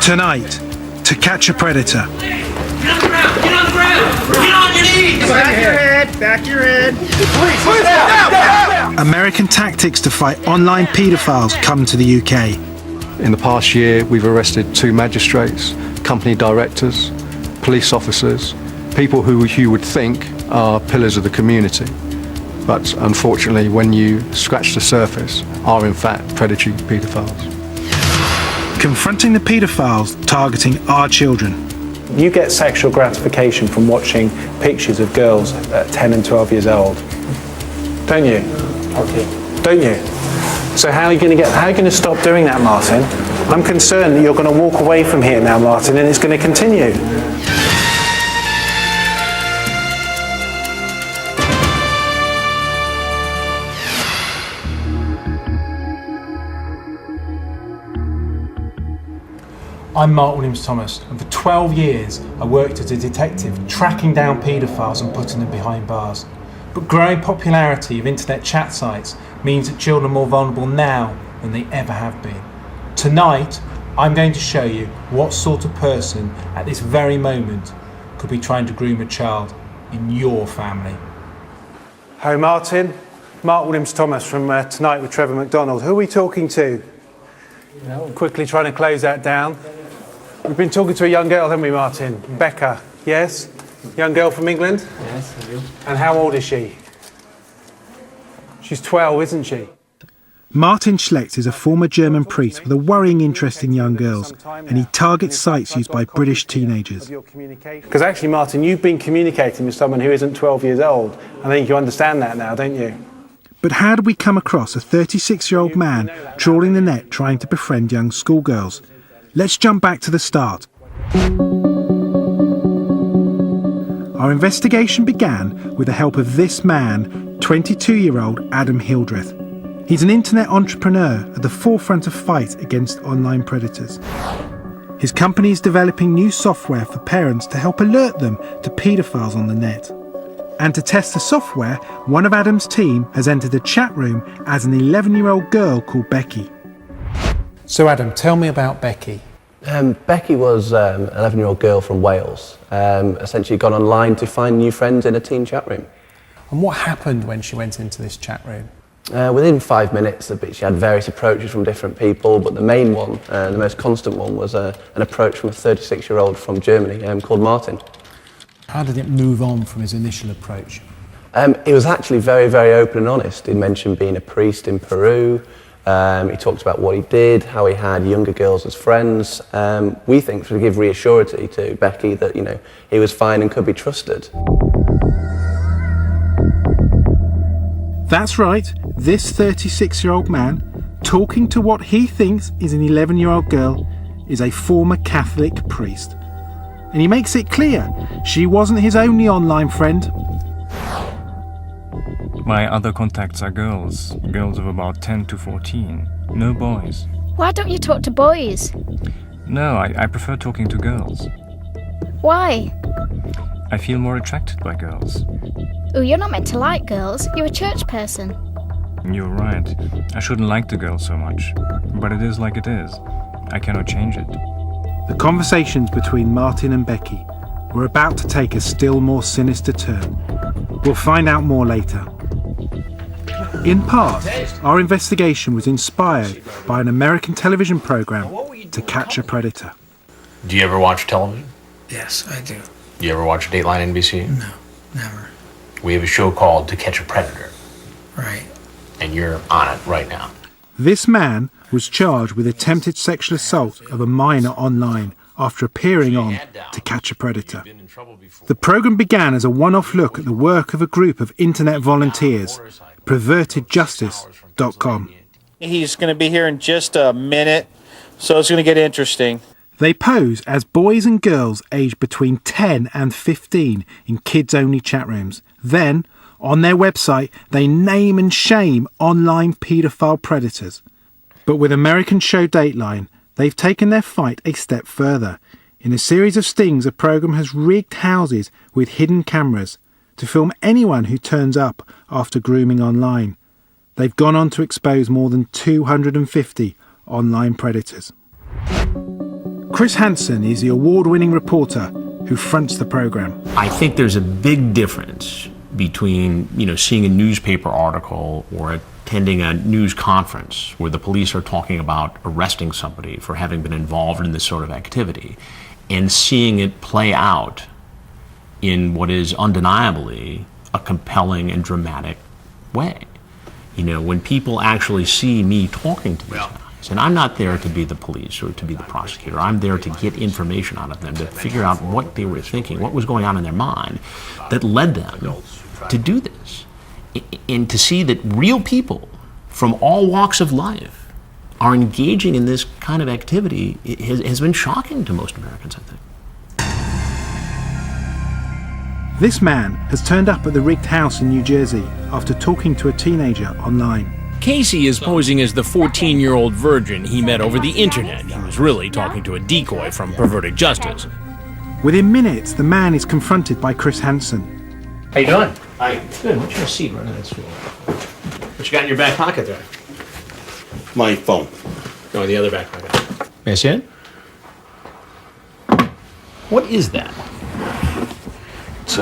Tonight, To Catch a Predator. Get on the ground! Get on the ground! Get on your knees! Back your head! Back your head! Please, down! American tactics to fight online paedophiles come to the UK. In the past year, we've arrested 2 magistrates, company directors, police officers, people who you would think are pillars of the community. But unfortunately, when you scratch the surface, are in fact predatory paedophiles. Confronting the paedophiles targeting our children. You get sexual gratification from watching pictures of girls at 10 and 12 years old, don't you? Okay. Don't you? So how are you going to stop doing that, Martin? I'm concerned that you're going to walk away from here now, Martin, and it's going to continue. I'm Mark Williams-Thomas, and for 12 years I worked as a detective tracking down paedophiles and putting them behind bars. But growing popularity of internet chat sites means that children are more vulnerable now than they ever have been. Tonight, I'm going to show you what sort of person at this very moment could be trying to groom a child in your family. Hi, Martin. Mark Williams-Thomas from Tonight with Trevor McDonald. Who are we talking to? Quickly trying to close that down. We've been talking to a young girl, haven't we, Martin? Becca, yes? Young girl from England? Yes, I do. And how old is she? She's 12, isn't she? Martin Schlecht is a former German priest with a worrying interest in young girls, and he targets sites used by British teenagers. Because actually, Martin, you've been communicating with someone who isn't 12 years old. I think you understand that now, don't you? But how did we come across a 36-year-old man trawling the net trying to befriend young schoolgirls? Let's jump back to the start. Our investigation began with the help of this man, 22-year-old Adam Hildreth. He's an internet entrepreneur at the forefront of fight against online predators. His company is developing new software for parents to help alert them to paedophiles on the net. And to test the software, one of Adam's team has entered a chat room as an 11-year-old girl called Becky. So Adam, tell me about Becky. Becky was an 11-year-old girl from Wales, essentially gone online to find new friends in a teen chat room. And what happened when she went into this chat room? Within 5 minutes, she had various approaches from different people, but the main one, the most constant one, was an approach from a 36-year-old from Germany called Martin. How did it move on from his initial approach? He was actually very, very open and honest. He mentioned being a priest in Peru. He talked about what he did, how he had younger girls as friends. We think to give reassurance to Becky that, he was fine and could be trusted. That's right, this 36-year-old man, talking to what he thinks is an 11-year-old girl, is a former Catholic priest. And he makes it clear she wasn't his only online friend. My other contacts are girls of about 10 to 14, no boys. Why don't you talk to boys? No, I prefer talking to girls. Why? I feel more attracted by girls. Oh, you're not meant to like girls. You're a church person. You're right. I shouldn't like the girls so much. But it is like it is. I cannot change it. The conversations between Martin and Becky were about to take a still more sinister turn. We'll find out more later. In part, our investigation was inspired by an American television program, To Catch a Predator. Do you ever watch television? Yes, I do. You ever watch Dateline NBC? No, never. We have a show called To Catch a Predator. Right. And you're on it right now. This man was charged with attempted sexual assault of a minor online after appearing on To Catch a Predator. The programme began as a one-off look at the work of a group of internet volunteers, pervertedjustice.com. He's going to be here in just a minute, so it's going to get interesting. They pose as boys and girls aged between 10 and 15 in kids-only chat rooms. Then, on their website, they name and shame online paedophile predators. But with American show Dateline, they've taken their fight a step further. In a series of stings, a programme has rigged houses with hidden cameras to film anyone who turns up after grooming online. They've gone on to expose more than 250 online predators. Chris Hansen is the award-winning reporter who fronts the programme. I think there's a big difference between, seeing a newspaper article or attending a news conference where the police are talking about arresting somebody for having been involved in this sort of activity and seeing it play out in what is undeniably a compelling and dramatic way. When people actually see me talking to these guys, and I'm not there to be the police or to be the prosecutor, I'm there to get information out of them, to figure out what they were thinking, what was going on in their mind that led them to do this. And to see that real people from all walks of life are engaging in this kind of activity has been shocking to most Americans, I think. This man has turned up at the Rigged House in New Jersey after talking to a teenager online. Casey is posing as the 14-year-old virgin he met over the internet. He was really talking to a decoy from Perverted Justice. Within minutes, the man is confronted by Chris Hansen. How you doing? Hi. Good. What's your seat right now? What you got in your back pocket there? My phone. No, the other back pocket. May I see it? What is that? It's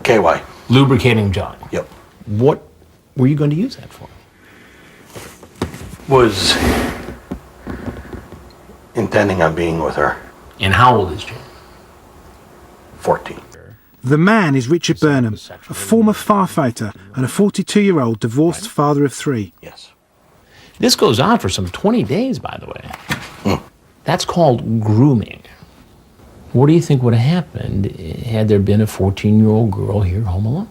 KY. Lubricating John. Yep. What were you going to use that for? Was intending on being with her. And how old is Jane? 14. The man is Richard Burnham, a former firefighter and a 42-year-old divorced father of 3. Yes. This goes on for some 20 days, by the way. That's called grooming. What do you think would have happened had there been a 14-year-old girl here home alone?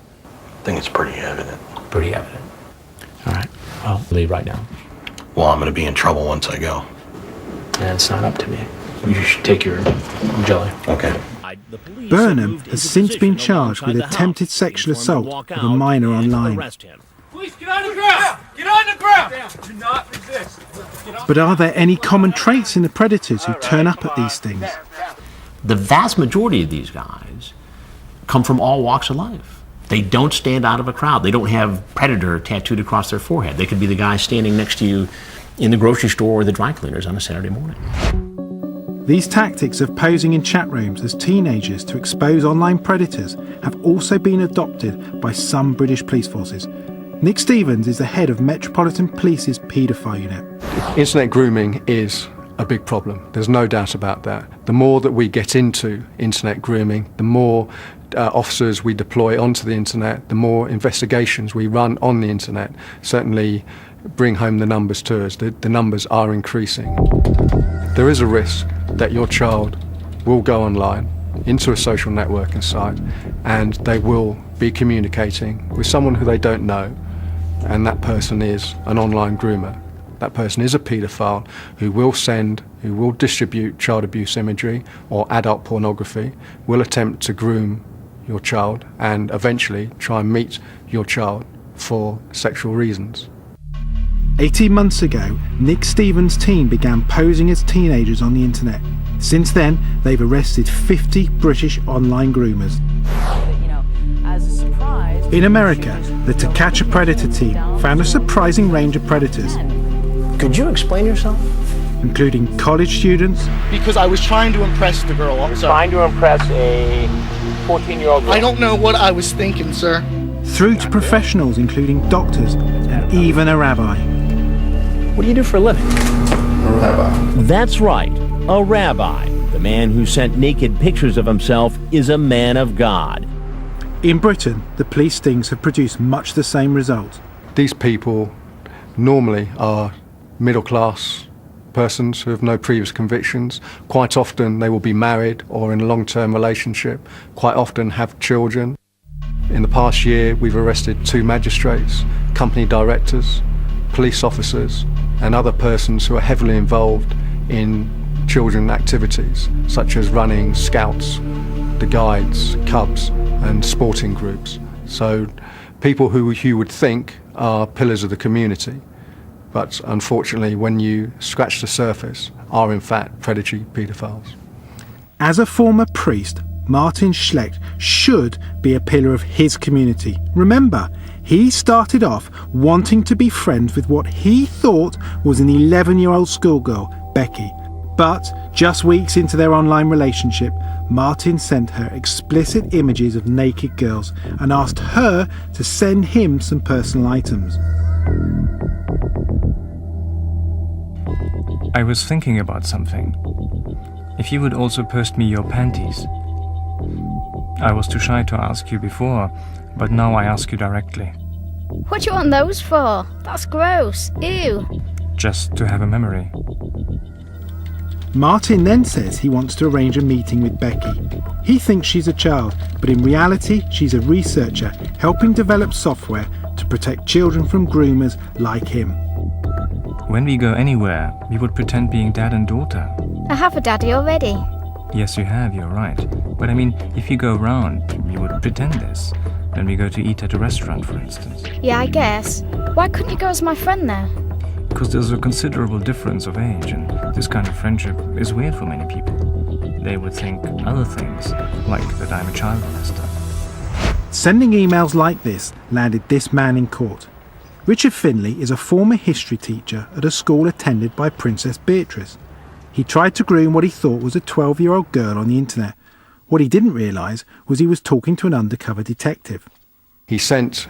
I think it's pretty evident. Pretty evident. All right. Well, leave right now. Well, I'm going to be in trouble once I go. That's not up to me. You should take your jelly. Okay. Burnham has since been charged with attempted sexual assault of a minor online. Police, get on the ground! Get on the ground! Do not resist. But are there any common traits in the predators who turn up at these things? The vast majority of these guys come from all walks of life. They don't stand out of a crowd. They don't have predator tattooed across their forehead. They could be the guy standing next to you in the grocery store or the dry cleaners on a Saturday morning. These tactics of posing in chat rooms as teenagers to expose online predators have also been adopted by some British police forces. Nick Stevens is the head of Metropolitan Police's paedophile unit. Internet grooming is a big problem. There's no doubt about that. The more that we get into internet grooming, the more officers we deploy onto the internet, the more investigations we run on the internet, certainly bring home the numbers to us. The numbers are increasing. There is a risk that your child will go online into a social networking site and they will be communicating with someone who they don't know, and that person is an online groomer. That person is a paedophile who will distribute child abuse imagery or adult pornography, will attempt to groom your child and eventually try and meet your child for sexual reasons. 18 months ago, Nick Stevens' team began posing as teenagers on the internet. Since then, they've arrested 50 British online groomers. In America, the To Catch a Predator team found a surprising range of predators. Could you explain yourself? Including college students. Because I was trying to impress the girl. You're trying to impress a 14-year-old girl? I don't know what I was thinking, sir. Through to professionals including doctors and even a rabbi. What do you do for a living? A rabbi. That's right, a rabbi. The man who sent naked pictures of himself is a man of God. In Britain, the police stings have produced much the same result. These people normally are middle-class persons who have no previous convictions. Quite often they will be married or in a long-term relationship, quite often have children. In the past year, we've arrested 2 magistrates, company directors, police officers, and other persons who are heavily involved in children activities, such as running scouts, the guides, cubs, and sporting groups. So people who you would think are pillars of the community, but unfortunately, when you scratch the surface, are in fact predatory paedophiles. As a former priest, Martin Schlecht should be a pillar of his community. Remember, he started off wanting to be friends with what he thought was an 11-year-old schoolgirl, Becky. But Just weeks into their online relationship, Martin sent her explicit images of naked girls and asked her to send him some personal items. I was thinking about something. If you would also post me your panties. I was too shy to ask you before, but now I ask you directly. What do you want those for? That's gross. Ew. Just to have a memory. Martin then says he wants to arrange a meeting with Becky. He thinks she's a child, but in reality she's a researcher helping develop software to protect children from groomers like him. When we go anywhere, we would pretend being dad and daughter. I have a daddy already. Yes, you have, you're right. But I mean, if you go around, we would pretend this. When we go to eat at a restaurant, for instance. Yeah, I guess. Why couldn't you go as my friend, though? Because there's a considerable difference of age, and this kind of friendship is weird for many people. They would think other things, like that I'm a child molester. Sending emails like this landed this man in court. Richard Finley is a former history teacher at a school attended by Princess Beatrice. He tried to groom what he thought was a 12-year-old girl on the internet. What he didn't realise was he was talking to an undercover detective. He sent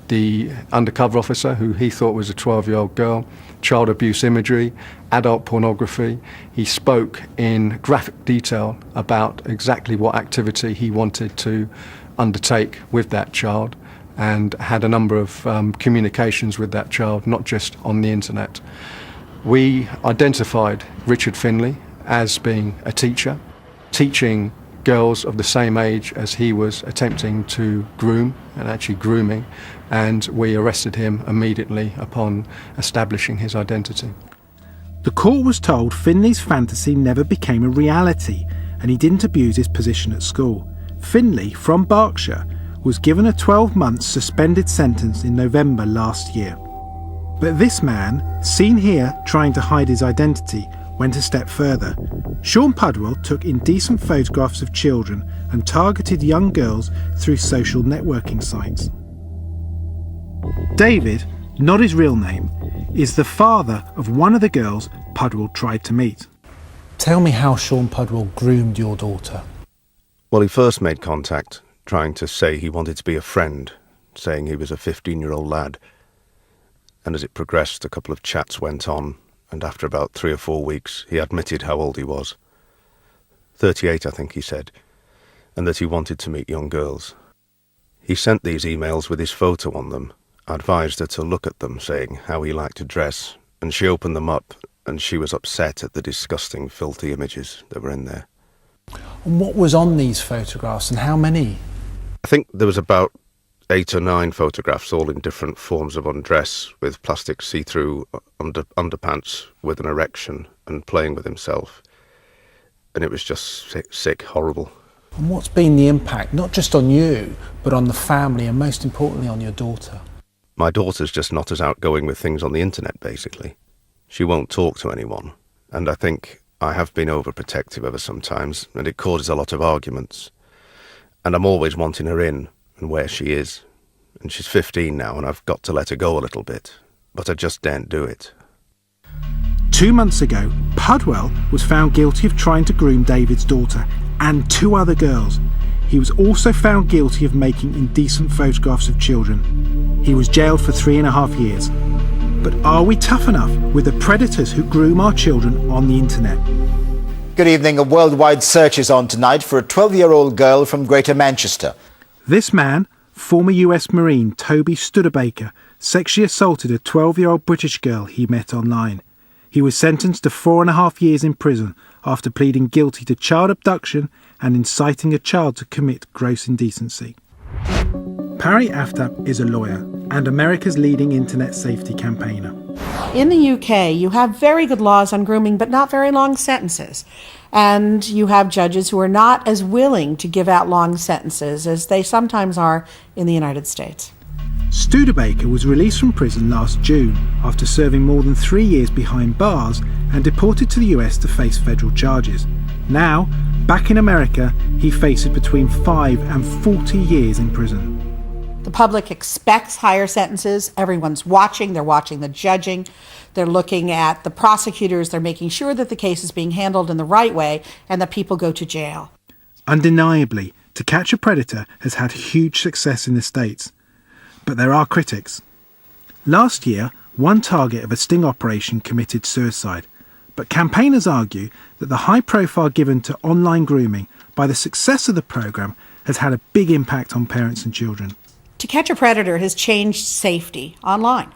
the undercover officer, who he thought was a 12-year-old girl, child abuse imagery, adult pornography. He spoke in graphic detail about exactly what activity he wanted to undertake with that child, and had a number of communications with that child, not just on the internet. We identified Richard Finley as being a teacher, teaching girls of the same age as he was attempting to groom, and actually grooming, and we arrested him immediately upon establishing his identity. The court was told Finley's fantasy never became a reality, and he didn't abuse his position at school. Finley, from Berkshire, was given a 12-month suspended sentence in November last year. But this man, seen here trying to hide his identity, went a step further. Sean Pudwell took indecent photographs of children and targeted young girls through social networking sites. David, not his real name, is the father of one of the girls Pudwell tried to meet. Tell me how Sean Pudwell groomed your daughter. Well, he first made contact, trying to say he wanted to be a friend, saying he was a 15-year-old lad. And as it progressed, a couple of chats went on, and after about 3 or 4 weeks, he admitted how old he was. 38, I think he said, and that he wanted to meet young girls. He sent these emails with his photo on them, advised her to look at them, saying how he liked to dress, and she opened them up, and she was upset at the disgusting, filthy images that were in there. And what was on these photographs, and how many? I think there was about 8 or 9 photographs, all in different forms of undress, with plastic see-through underpants with an erection and playing with himself. And it was just sick, horrible. And what's been the impact, not just on you, but on the family, and most importantly on your daughter? My daughter's just not as outgoing with things on the internet, basically. She won't talk to anyone, and I think I have been overprotective of her sometimes, and it causes a lot of arguments. And I'm always wanting her in, and where she is. And she's 15 now, and I've got to let her go a little bit, but I just daren't do it. 2 months ago, Pudwell was found guilty of trying to groom David's daughter and 2 other girls. He was also found guilty of making indecent photographs of children. He was jailed for 3.5 years. But are we tough enough with the predators who groom our children on the internet? Good evening. A worldwide search is on tonight for a 12-year-old girl from Greater Manchester. This man, former US Marine Toby Studebaker, sexually assaulted a 12-year-old British girl he met online. He was sentenced to 4.5 years in prison after pleading guilty to child abduction and inciting a child to commit gross indecency. Parry Aftab is a lawyer and America's leading internet safety campaigner. In the UK, you have very good laws on grooming, but not very long sentences. And you have judges who are not as willing to give out long sentences as they sometimes are in the United States. Studebaker was released from prison last June after serving more than 3 years behind bars and deported to the US to face federal charges. Now, back in America, he faces between 5 and 40 years in prison. The public expects higher sentences. Everyone's watching. They're watching the judging. They're looking at the prosecutors. They're making sure that the case is being handled in the right way and that people go to jail. Undeniably, To Catch a Predator has had huge success in the States. But there are critics. Last year, one target of a sting operation committed suicide. But campaigners argue that the high profile given to online grooming by the success of the programme has had a big impact on parents and children. To Catch a Predator has changed safety online.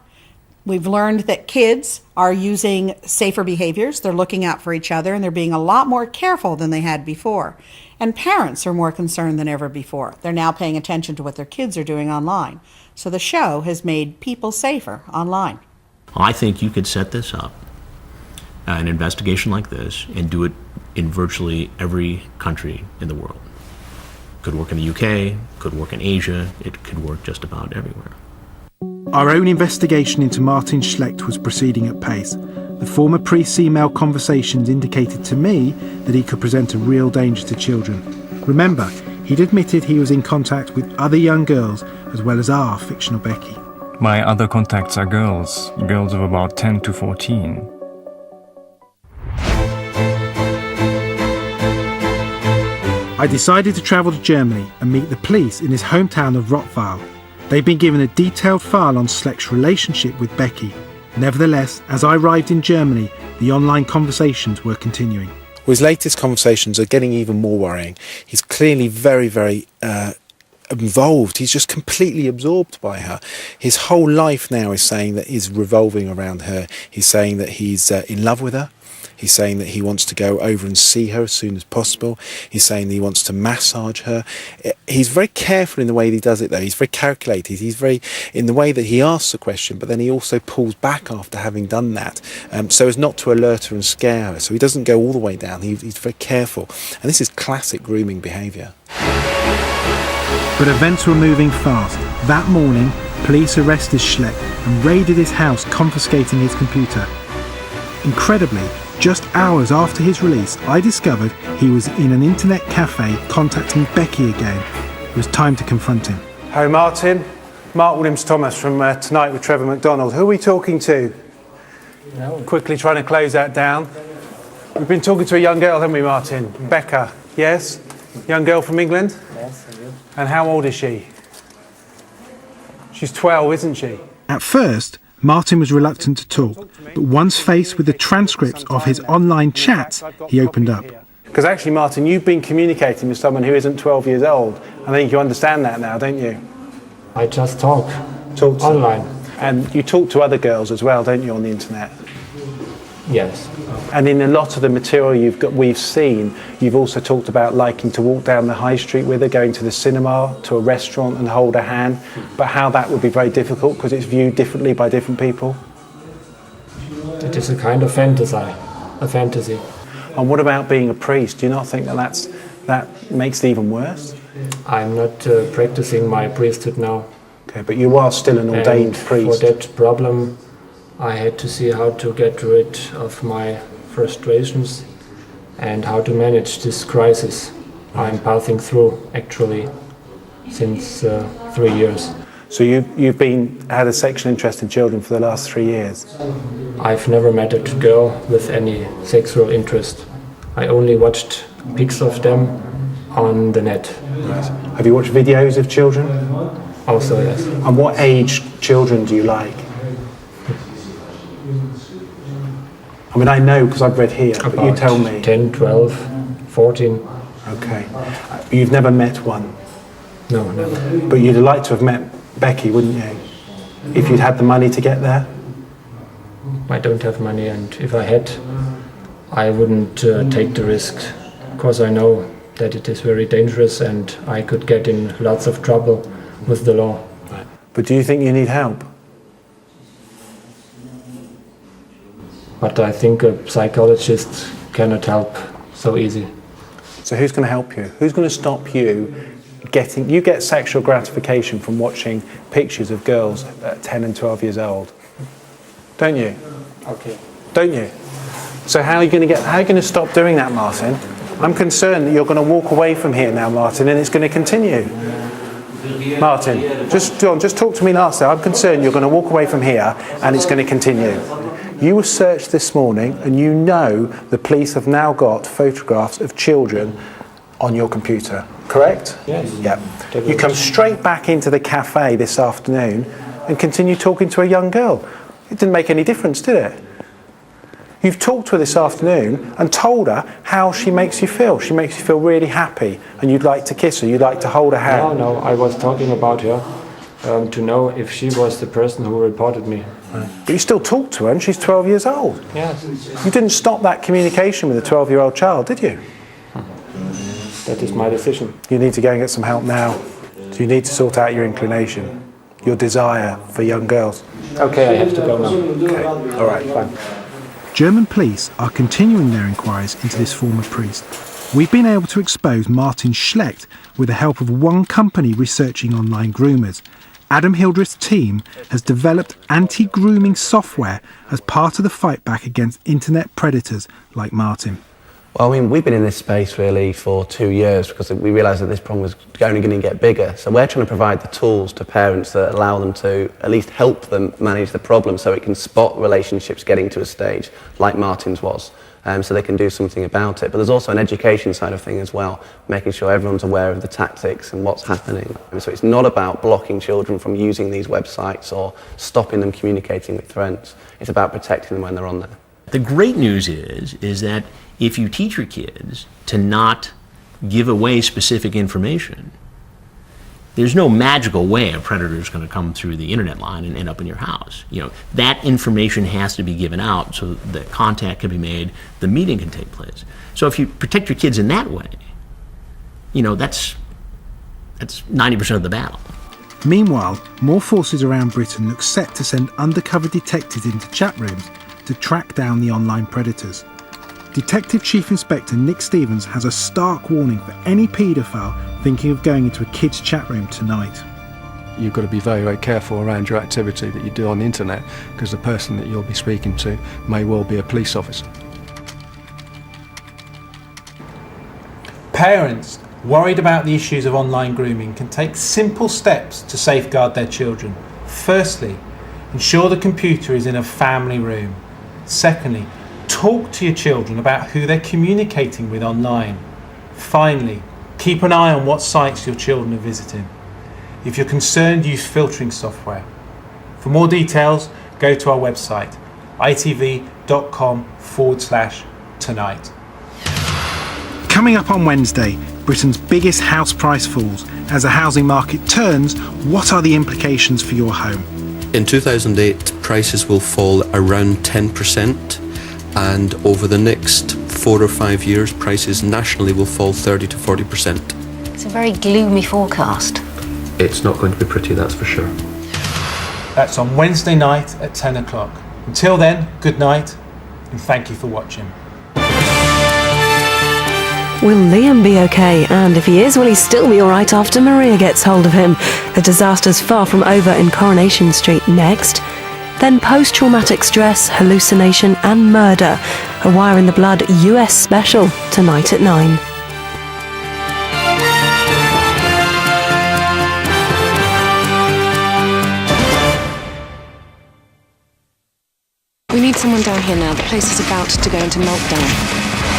We've learned that kids are using safer behaviors, they're looking out for each other, and they're being a lot more careful than they had before. And parents are more concerned than ever before. They're now paying attention to what their kids are doing online. So the show has made people safer online. I think you could set this up, an investigation like this, and do it in virtually every country in the world. Could work in the UK, could work in Asia, it could work just about everywhere. Our own investigation into Martin Schlecht was proceeding at pace. The former priest's email conversations indicated to me that he could present a real danger to children. Remember, he'd admitted he was in contact with other young girls as well as our fictional Becky. My other contacts are girls of about 10 to 14. I decided to travel to Germany and meet the police in his hometown of Rottweil. They'd been given a detailed file on Schlecht's relationship with Becky. Nevertheless, as I arrived in Germany, the online conversations were continuing. Well, his latest conversations are getting even more worrying. He's clearly very, very involved. He's just completely absorbed by her. His whole life now is saying that he's revolving around her. He's saying that he's in love with her. He's saying that he wants to go over and see her as soon as possible. He's saying that he wants to massage her. He's very careful in the way that he does it, though. He's very calculated. He's very in the way that he asks a question, but then he also pulls back after having done that, so as not to alert her and scare her. So he doesn't go all the way down. He's very careful. And this is classic grooming behaviour. But events were moving fast. That morning, police arrested Schlecht and raided his house, confiscating his computer. Incredibly, just hours after his release, I discovered he was in an internet cafe contacting Becky again. It was time to confront him. Hi, Martin. Mark Williams-Thomas from Tonight with Trevor McDonald. Who are we talking to? No. Quickly trying to close that down. We've been talking to a young girl, haven't we, Martin? Becca, yes? Young girl from England? Yes, I do. And how old is she? She's 12, isn't she? At first, Martin was reluctant to talk, but once faced with the transcripts of his online chats, he opened up. Because actually, Martin, you've been communicating with someone who isn't 12 years old. I think you understand that now, don't you? I just talk online. And you talk to other girls as well, don't you, on the internet? Yes. And in a lot of the material we've seen, you've also talked about liking to walk down the high street with her, going to the cinema, to a restaurant and hold her hand, but how that would be very difficult because it's viewed differently by different people. It is a kind of fantasy. And what about being a priest? Do you not think that makes it even worse? I'm not practicing my priesthood now. Okay, but you are still an ordained priest. For that problem, I had to see how to get rid of my frustrations and how to manage this crisis I'm passing through actually since 3 years. So you've had a sexual interest in children for the last 3 years? I've never met a girl with any sexual interest. I only watched pics of them on the net. Right. Have you watched videos of children? Also, yes. And what age children do you like? I mean, I know because I've read here, but you tell me. 10, 12, 14. Okay. You've never met one? No, never. But you'd like to have met Becky, wouldn't you? If you'd had the money to get there? I don't have money, and if I had, I wouldn't take the risk, because I know that it is very dangerous and I could get in lots of trouble with the law. Right. But do you think you need help? But I think a psychologist cannot help so easy. So who's going to help you? Who's going to stop you getting... You get sexual gratification from watching pictures of girls at 10 and 12 years old, don't you? Okay. Don't you? So how are you going to stop doing that, Martin? I'm concerned that you're going to walk away from here now, Martin, and it's going to continue. Martin, just talk to me last. I'm concerned you're going to walk away from here and it's going to continue. You were searched this morning and you know the police have now got photographs of children on your computer, correct? Yes. Yeah. You come straight back into the cafe this afternoon and continue talking to a young girl. It didn't make any difference, did it? You've talked to her this afternoon and told her how she makes you feel. She makes you feel really happy and you'd like to kiss her, you'd like to hold her hand. No, I was talking about her to know if she was the person who reported me. But you still talk to her and she's 12 years old. Yes. You didn't stop that communication with a 12-year-old child, did you? That is my decision. You need to go and get some help now. So you need to sort out your inclination, your desire for young girls. Okay, I have to go now. Okay, all right, fine. German police are continuing their inquiries into this former priest. We've been able to expose Martin Schlecht with the help of one company researching online groomers. Adam Hildreth's team has developed anti-grooming software as part of the fight back against internet predators like Martin. Well, I mean, we've been in this space really for 2 years because we realised that this problem was only going to get bigger. So we're trying to provide the tools to parents that allow them to at least help them manage the problem so it can spot relationships getting to a stage like Martin's was, so they can do something about it. But there's also an education side of thing as well, making sure everyone's aware of the tactics and what's happening. So it's not about blocking children from using these websites or stopping them communicating with friends. It's about protecting them when they're on there. The great news is that if you teach your kids to not give away specific information, there's no magical way a predator is going to come through the internet line and end up in your house. You know, that information has to be given out so that contact can be made, the meeting can take place. So if you protect your kids in that way, you know, that's 90% of the battle. Meanwhile, more forces around Britain look set to send undercover detectives into chat rooms to track down the online predators. Detective Chief Inspector Nick Stevens has a stark warning for any paedophile thinking of going into a kid's chat room tonight. You've got to be very, very careful around your activity that you do on the internet because the person that you'll be speaking to may well be a police officer. Parents worried about the issues of online grooming can take simple steps to safeguard their children. Firstly, ensure the computer is in a family room. Secondly, talk to your children about who they're communicating with online. Finally, keep an eye on what sites your children are visiting. If you're concerned, use filtering software. For more details, go to our website, itv.com/tonight. Coming up on Wednesday, Britain's biggest house price falls. As the housing market turns, what are the implications for your home? In 2008, prices will fall around 10%, and over the next 4 or 5 years, prices nationally will fall 30 to 40%. It's a very gloomy forecast. It's not going to be pretty, that's for sure. That's on Wednesday night at 10 o'clock. Until then, good night, and thank you for watching. Will Liam be okay? And if he is, will he still be alright after Maria gets hold of him? The disaster's far from over in Coronation Street next. Then post-traumatic stress, hallucination and murder. A Wire in the Blood US special tonight at 9. We need someone down here now. The place is about to go into meltdown.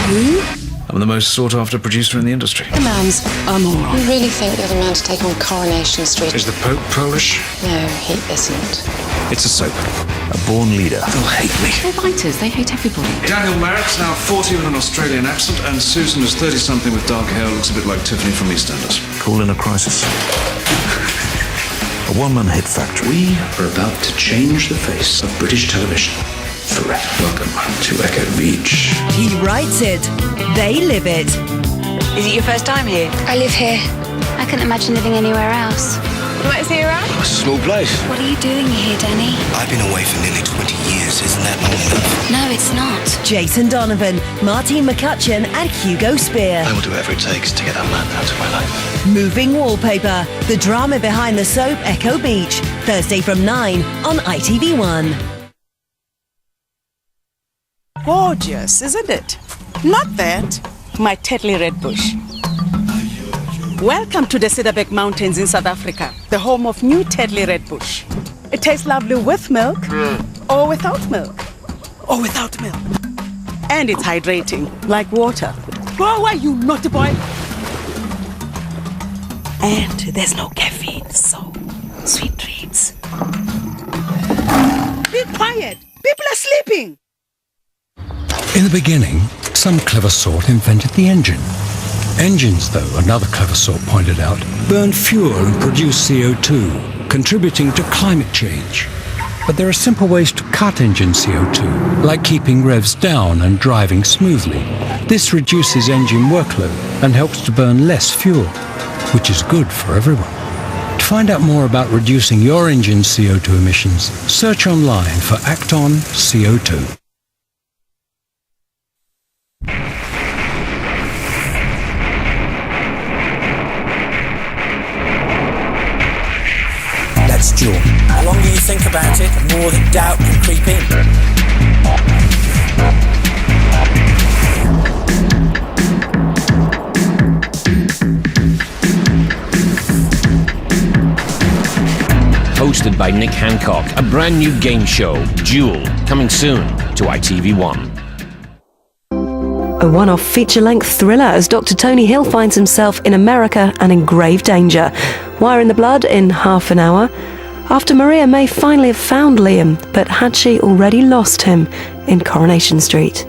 Who? I'm the most sought-after producer in the industry. The man's immoral. You really think you're the man to take on Coronation Street? Is the Pope Polish? No, he isn't. It's a soap. A born leader. They'll hate me. They're fighters. They hate everybody. Daniel Merritt's now 40 with an Australian accent, and Susan is 30-something with dark hair, looks a bit like Tiffany from EastEnders. Call in a crisis. A one-man hit factory. We are about to change the face of British television forever. Welcome to Echo Beach. He writes it. They live it. Is it your first time here? I live here. I couldn't imagine living anywhere else. You want to see around? It's a small place. What are you doing here, Danny? I've been away for nearly 20 years. Isn't that long enough? No, it's not. Jason Donovan, Martine McCutcheon and Hugo Spear. I will do whatever it takes to get that man out of my life. Moving Wallpaper, the drama behind the soap Echo Beach. Thursday from 9 on ITV1. Gorgeous, isn't it? Not that. My Tetley red bush. Welcome to the Cederberg Mountains in South Africa, the home of New Tetley Red Bush. It tastes lovely with milk or without milk. Or without milk. And it's hydrating, like water. Go away, you naughty boy! And there's no caffeine, so sweet dreams. Be quiet! People are sleeping! In the beginning, some clever sort invented the engine. Engines, though, another clever sort pointed out, burn fuel and produce CO2, contributing to climate change. But there are simple ways to cut engine CO2, like keeping revs down and driving smoothly. This reduces engine workload and helps to burn less fuel, which is good for everyone. To find out more about reducing your engine's CO2 emissions, search online for Acton CO2. That's Jewel. The longer you think about it, the more the doubt can creep in. Hosted by Nick Hancock, a brand new game show, Jewel, coming soon to ITV1. A one-off feature-length thriller as Dr. Tony Hill finds himself in America and in grave danger. Wire in the Blood in half an hour. After Maria may finally have found Liam, but had she already lost him in Coronation Street?